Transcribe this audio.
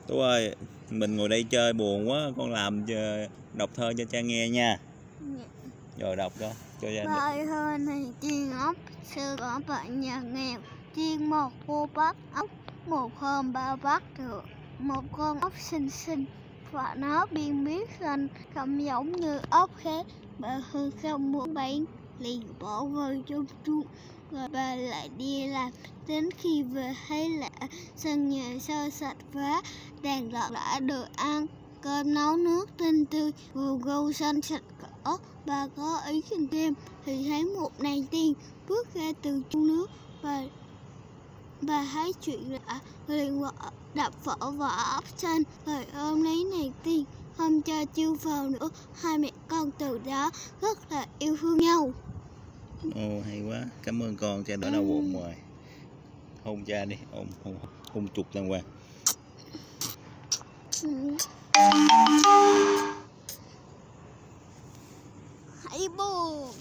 Tú ơi, mình ngồi đây chơi buồn quá, con làm đọc thơ cho cha nghe nha. Rồi đọc cho cha. Bài thơ này chuyên ốc sư ở bạn nhà nghèo, chuyên một cô bắt ốc. Một hôm ba bắt được một con ốc xinh xinh, và nó biên biết xanh, không giống như ốc khác. Bà Hương không muốn bán, liền bỏ vào trong chuông, rồi bà lại đi làm. Đến khi về thấy lạ, sân nhà sơ sạch vá, đàn lợn đã được ăn, cơm nấu nước tinh tươi, vườn rau xanh sạch cỏ. Bà có ý nhìn thêm thì thấy một nàng tiên bước ra từ chung nước, và bà thấy chuyện lạ, liền đập vỡ vỏ ốc xanh rồi ôm lấy nàng tiên, không cho chiêu vào nữa. Hai mẹ con từ đó rất là yêu thương nhau. Ồ, hay quá, cảm ơn con, cha đỡ đau bụng rồi. Hôn cha đi, hôn chục đàng hoàng. Hãy buồn.